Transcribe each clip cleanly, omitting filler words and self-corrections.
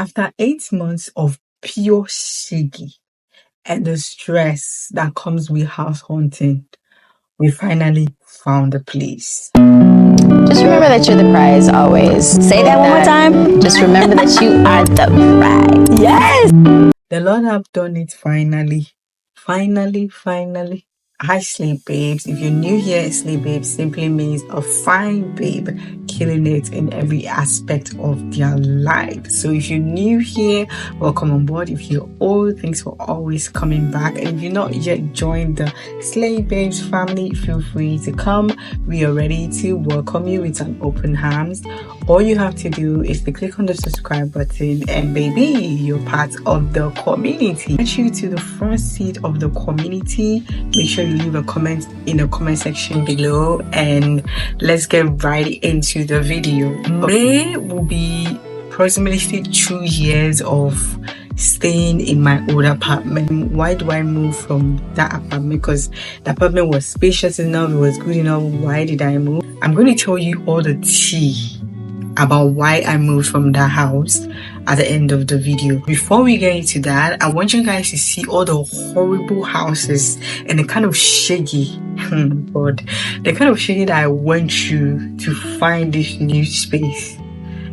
After 8 months of pure shiggy and the stress that comes with house hunting, we finally found a place. Just remember that you're the prize always. Say that one more time. Just remember that you are the prize. Yes! The Lord have done it finally. Finally. Hi, Slay Babes. If you're new here, Slay Babes simply means a fine babe killing it in every aspect of their life. So if you're new here, welcome on board. If you're old, thanks for always coming back. And if you're not yet joined the Slay Babes family, feel free to come. We are ready to welcome you with an open arms. All you have to do is to click on the subscribe button and baby, you're part of the community. Get you to the front seat of the community. Make sure you leave a comment in the comment section below and let's get right into the video. May will be approximately 2 years of staying in my old apartment. Why do I move from that apartment? Because the apartment was spacious enough, it was good enough. Why did I move? I'm going to tell you all the tea about why I moved from that house at the end of the video. Before we get into that, I want you guys to see all the horrible houses and the kind of shaggy the kind of shaggy that I went through to find this new space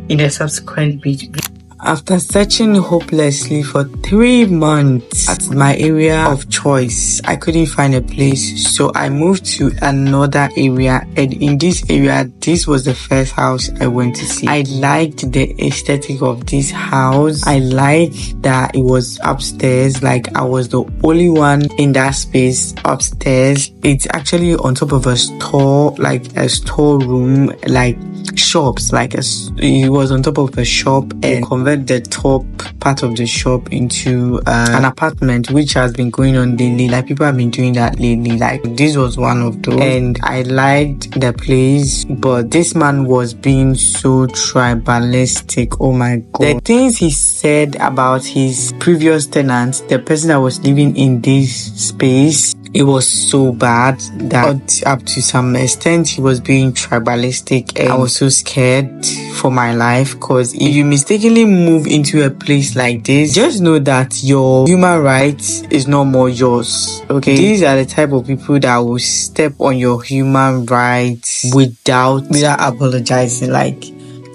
in a subsequent video. After searching hopelessly for 3 months at my area of choice, I couldn't find a place, so I moved to another area, and in this area, this was the first house I went to see. I liked the aesthetic of this house. I liked that it was upstairs, like I was the only one in that space upstairs. It's actually on top of a store, like a storeroom, like shops, like it was on top of a shop, and convert the top part of the shop into an apartment, which has been going on lately. Like people have been doing that lately. Like this was one of those, and I liked the place, but this man was being so tribalistic. Oh my god, the things he said about his previous tenants, the person that was living in this space, it was so bad that up to some extent he was being tribalistic, and I was so scared for my life. Because if you mistakenly move into a place like this, just know that your human rights is no more yours. Okay, these are the type of people that will step on your human rights without apologizing. Like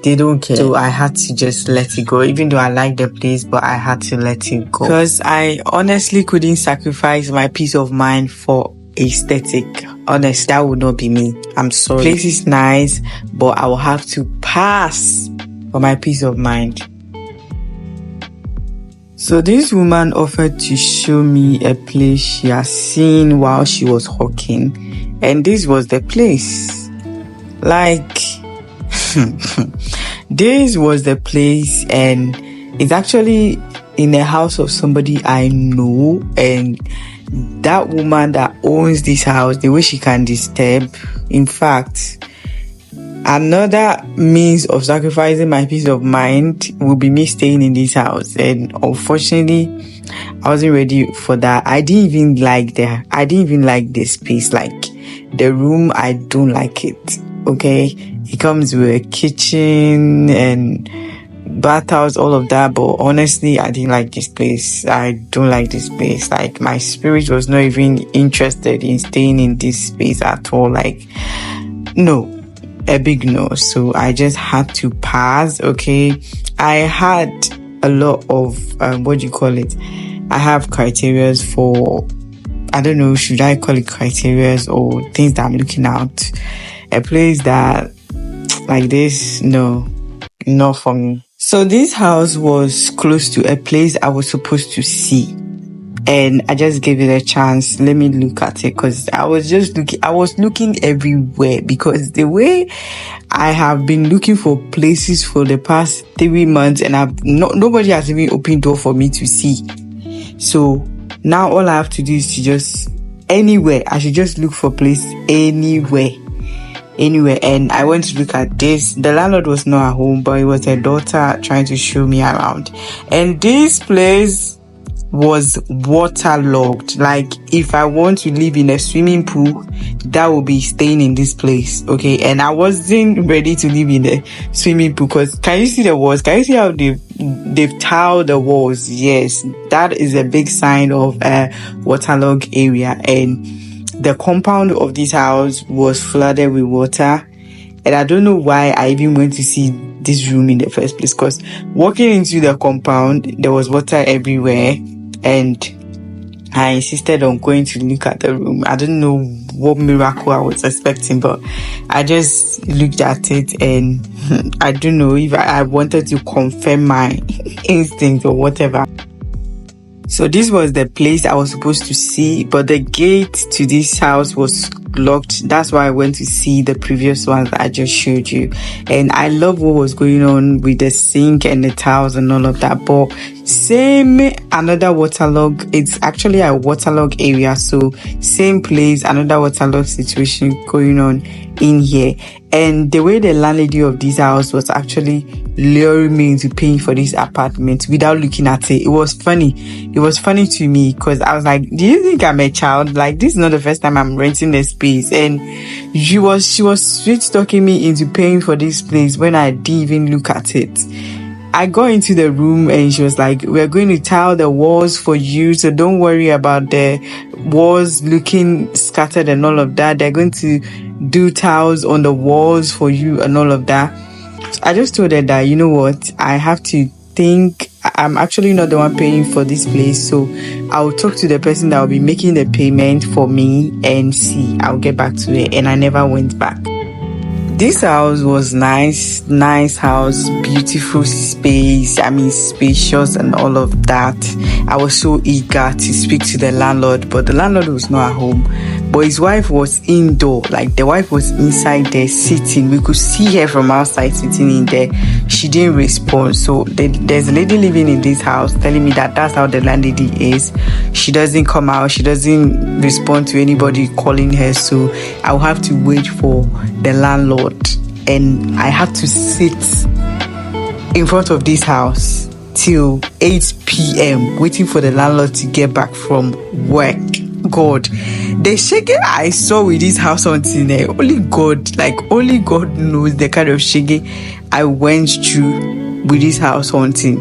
they don't care. So I had to just let it go, even though I liked the place, but I had to let it go because I honestly couldn't sacrifice my peace of mind for aesthetic. Honest, that would not be me. I'm sorry. Place is nice, but I will have to pass for my peace of mind. So this woman offered to show me a place she has seen while she was hawking, and this was the place. Like this was the place, and it's actually in the house of somebody I know, and that woman that owns this house, the way she can disturb. In fact, another means of sacrificing my peace of mind will be me staying in this house, and unfortunately I wasn't ready for that. I didn't even like the space. Like the room, I don't like it. Okay, it comes with a kitchen and bathhouse, all of that, but honestly I didn't like this place. I don't like this place. Like my spirit was not even interested in staying in this space at all. Like no, a big no. So I just had to pass. Okay, I had a lot of I have criterias for, I don't know, should I call it criterias or things that I'm looking at. A place that like this, no, not for me. So this house was close to a place I was supposed to see, and I just gave it a chance. Let me look at it, because I was looking everywhere, because the way I have been looking for places for the past 3 months, and nobody has even opened door for me to see. So now all I have to do is to just I should just look for place anywhere. And I went to look at this. The landlord was not at home, but it was her daughter trying to show me around. And this place was waterlogged. Like, if I want to live in a swimming pool, that will be staying in this place. Okay, and I wasn't ready to live in the swimming pool because can you see the walls? Can you see how they've tiled the walls? Yes, that is a big sign of a waterlogged area. And the compound of this house was flooded with water. And I don't know why I even went to see this room in the first place, because walking into the compound, there was water everywhere. And I insisted on going to look at the room. I don't know what miracle I was expecting, but I just looked at it, and I don't know if I wanted to confirm my instinct or whatever. So this was the place I was supposed to see, but the gate to this house was locked. That's why I went to see the previous ones that I just showed you. And I love what was going on with the sink and the tiles and all of that. But same, another waterlog. It's actually a waterlog area. So same place, another waterlog situation going on in here. And the way the landlady of this house was actually luring me into paying for this apartment without looking at it. It was funny. It was funny to me because I was like, do you think I'm a child? Like, this is not the first time I'm renting a space. And she was sweet talking me into paying for this place when I didn't even look at it. I got into the room and she was like, we're going to tile the walls for you, so don't worry about the walls looking scattered and all of that. They're going to do tiles on the walls for you and all of that. So I just told her that, you know what, I have to think. I'm actually not the one paying for this place, so I'll talk to the person that will be making the payment for me and see. I'll get back to it. And I never went back. This house was nice house, beautiful space, spacious and all of that. I was so eager to speak to the landlord, but the landlord was not at home. But his wife was indoor, like the wife was inside there sitting. We could see her from outside sitting in there. She didn't respond. So there's a lady living in this house telling me that that's how the landlady is. She doesn't come out. She doesn't respond to anybody calling her. So I'll have to wait for the landlord. And I have to sit in front of this house till 8 p.m. waiting for the landlord to get back from work. God, the shaking I saw with this house hunting, only God knows the kind of shaking I went through with this house hunting.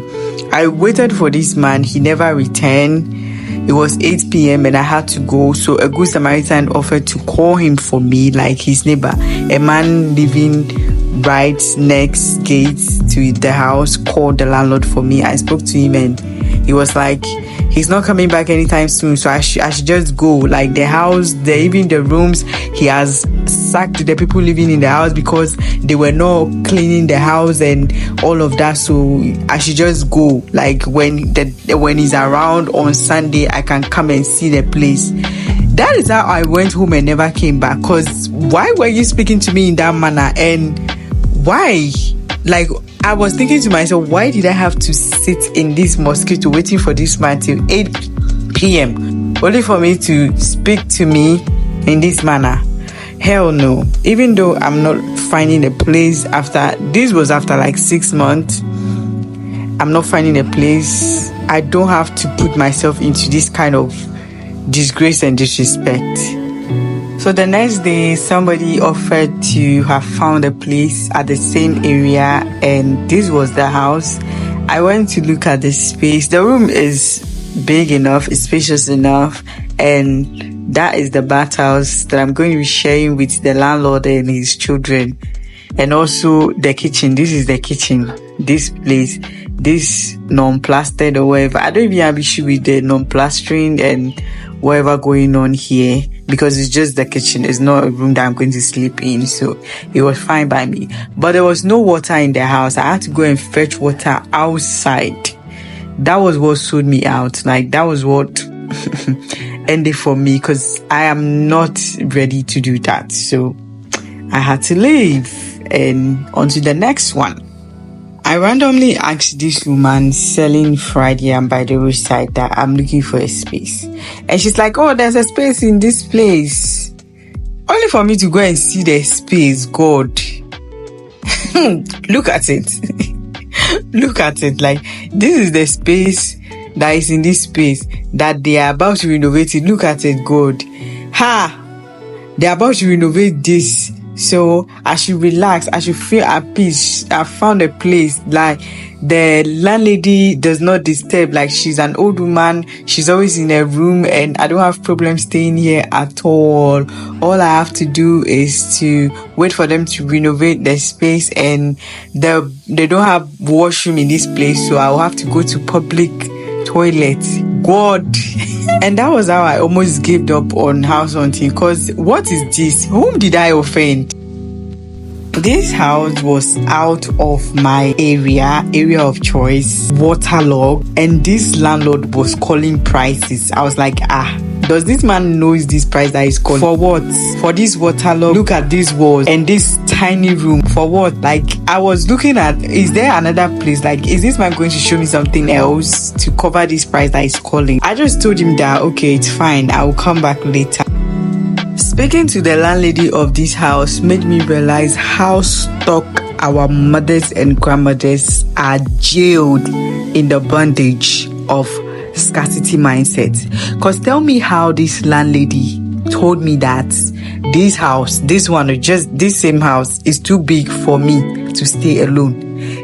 I waited for this man. He never returned. It was 8 p.m. and I had to go. So a good Samaritan offered to call him for me, like his neighbor, a man living right next gate to the house, called the landlord for me. I spoke to him and he was like, he's not coming back anytime soon, so I should just go. Like the house, even the rooms, he has sacked the people living in the house because they were not cleaning the house and all of that. So I should just go. Like when he's around on Sunday, I can come and see the place. That is how I went home and never came back. Cause why were you speaking to me in that manner? And why? Like, I was thinking to myself, why did I have to sit in this mosquito waiting for this man till 8 p.m. only for me to speak to me in this manner? Hell no. Even though I'm not finding a place after like 6 months, I'm not finding a place. I don't have to put myself into this kind of disgrace and disrespect. So the next day, somebody offered to have found a place at the same area, and this was the house. I went to look at the space. The room is big enough, it's spacious enough, and that is the bathhouse that I'm going to be sharing with the landlord and his children. And also the kitchen. This is the kitchen. This place, this non-plastered or whatever. I don't even have issue with the non-plastering and whatever going on here, because it's just the kitchen. It's not a room that I'm going to sleep in, so it was fine by me. But there was no water in the house. I had to go and fetch water outside. That was what sold me out. Like, that was what ended for me, because I am not ready to do that. So I had to leave and on to the next one. I randomly asked this woman selling fried yam by the roadside that I'm looking for a space. And she's like, oh, there's a space in this place. Only for me to go and see the space. God. Look at it. Look at it. Like, this is the space that is in this space that they are about to renovate it. Look at it, God. They're about to renovate this. So I should relax. I should feel at peace. I found a place like the landlady does not disturb. Like, she's an old woman. She's always in her room, and I don't have problem staying here at all. All I have to do is to wait for them to renovate the space, and they don't have washroom in this place, so I'll have to go to public toilet. God. And that was how I almost gave up on house hunting, because what is this? Whom did I offend? This house was out of my area of choice, waterlogged, and this landlord was calling prices. I was like, does this man knows this price that he's calling? For what? For this waterlogged, look at these walls and this tiny room. For what? Like, I was looking at, is there another place? Like, is this man going to show me something else to cover this price that he's calling? I just told him that, okay, it's fine, I will come back later. Speaking to the landlady of this house made me realize how stuck our mothers and grandmothers are jailed in the bondage of scarcity mindset. Because tell me how this landlady told me that this house, this same house is too big for me to stay alone.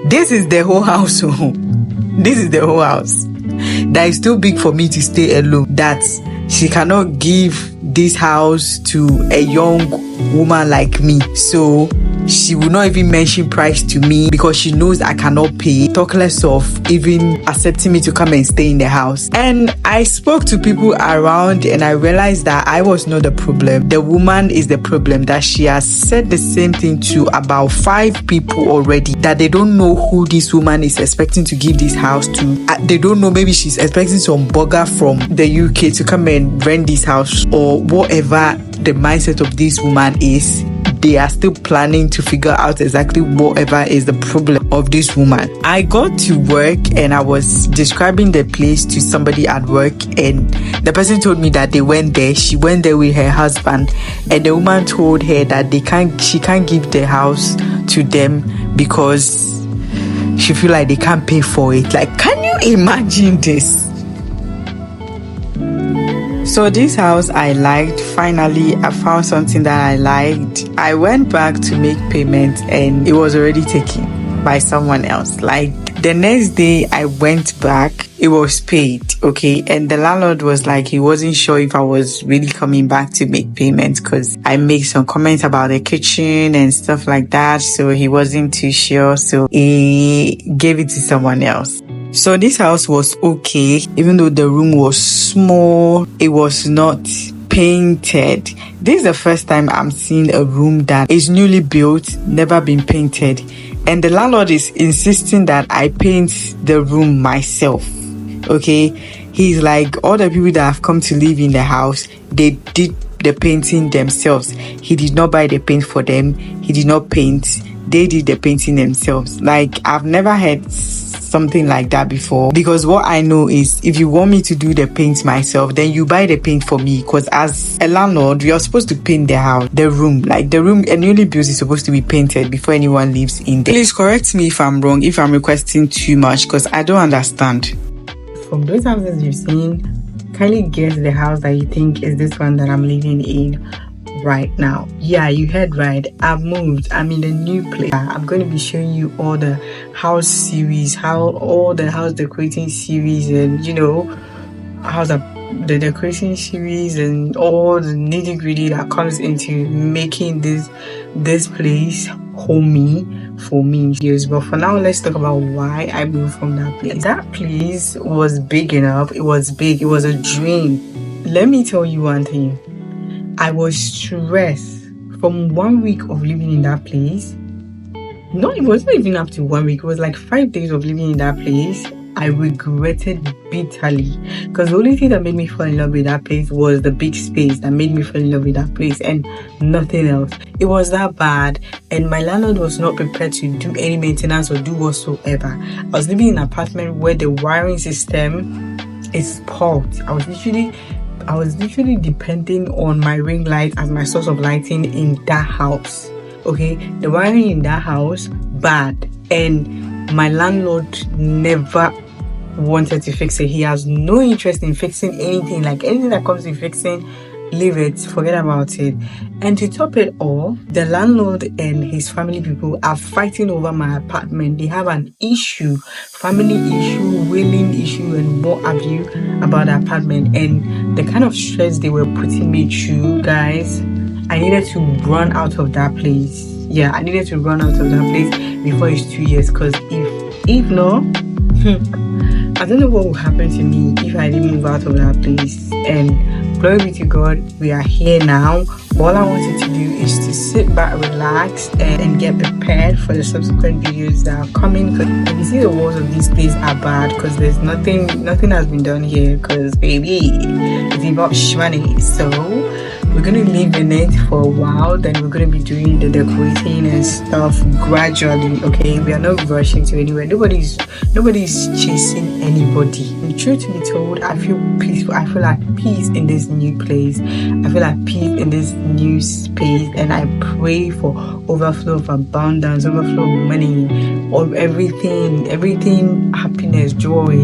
This is the whole house. This is the whole house that is too big for me to stay alone. That she cannot give this house to a young woman like me. So she will not even mention price to me because she knows I cannot pay, talk less of even accepting me to come and stay in the house. And I spoke to people around, and I realized that I was not the problem. The woman is the problem. That she has said the same thing to about 5 people already, that they don't know who this woman is expecting to give this house to. They don't know, maybe she's expecting some burger from the UK to come and rent this house, or whatever the mindset of this woman is. They are still planning to figure out exactly whatever is the problem of this woman. I got to work and I was describing the place to somebody at work, and the person told me that they went there. She went there with her husband, and the woman told her that she can't give the house to them because she feel like they can't pay for it. Like, can you imagine this? So this house I liked. Finally, I found something that I liked. I went back to make payment, and it was already taken by someone else. Like, the next day I went back, it was paid, okay? And the landlord was like, he wasn't sure if I was really coming back to make payments because I made some comments about the kitchen and stuff like that. So he wasn't too sure. So he gave it to someone else. So this house was okay, even though the room was small, it was not painted. This is the first time I'm seeing a room that is newly built, never been painted. And the landlord is insisting that I paint the room myself, okay? He's like, all the people that have come to live in the house, they did the painting themselves. He did not buy the paint for them. He did not paint. They did the painting themselves. Like, I've never heard something like that before, because what I know is if you want me to do the paint myself, then you buy the paint for me, because as a landlord, you're supposed to paint the house, the room. Like, the room, a newly built, is supposed to be painted before anyone lives in there. Please correct me if I'm wrong, if I'm requesting too much, because I don't understand. From those houses you've seen, kindly guess the house that you think is this one that I'm living in right now. Yeah, you heard right. I've moved. I'm in a new place. I'm going to be showing you all the house series, all the house decorating series, and house the decoration series, and all the nitty-gritty that comes into making this place homey for me. Yes, but for now, let's talk about why I moved from that place. That place was big enough. It was big. It was a dream. Let me tell you one thing. I was stressed from 1 week of living in that place. No, it wasn't even up to 1 week. It was like 5 days of living in that place. I regretted bitterly, because the only thing that made me fall in love with that place was the big space that made me fall in love with that place, and nothing else. It was that bad, and my landlord was not prepared to do any maintenance or do whatsoever. I was living in an apartment where the wiring system is fault. I was literally depending on my ring light as my source of lighting in that house. Okay, the wiring in that house, bad. And my landlord never wanted to fix it. He has no interest in fixing anything. Like anything that comes to fixing, leave it, forget about it. And to top it all, the landlord and his family people are fighting over my apartment. They have an issue, family issue, willing issue, and what have you about the apartment. And the kind of stress they were putting me through, guys, I needed to run out of that place. Yeah, I needed to run out of that place before it's 2 years, because if not, I don't know what would happen to me if I didn't move out of that place. And glory be to God, we are here now. All I wanted to do is to sit back, relax, and get prepared for the subsequent videos that are coming. Because you see, the walls of this place are bad because there's nothing has been done here. Because baby, it's about money. So we're gonna live in it for a while. Then we're gonna be doing the decorating and stuff gradually. Okay, we are not rushing to anywhere. Nobody's chasing anybody. And truth to be told, I feel peaceful. I feel at peace in this new place. I feel at peace in this new space, and I pray for overflow of abundance, overflow of money, of everything, happiness, joy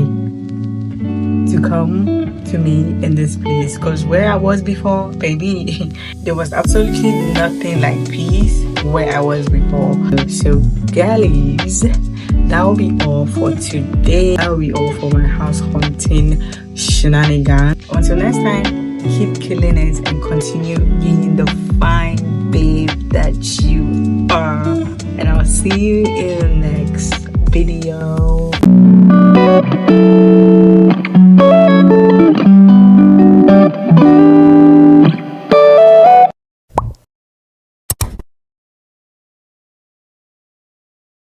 to come to me in this place. Because where I was before, baby, there was absolutely nothing like peace where I was before. So guys, that will be all for today. That will be all for my house hunting shenanigans. Until next time, keep killing it and continue being the fine babe that you are. And I'll see you in the next video.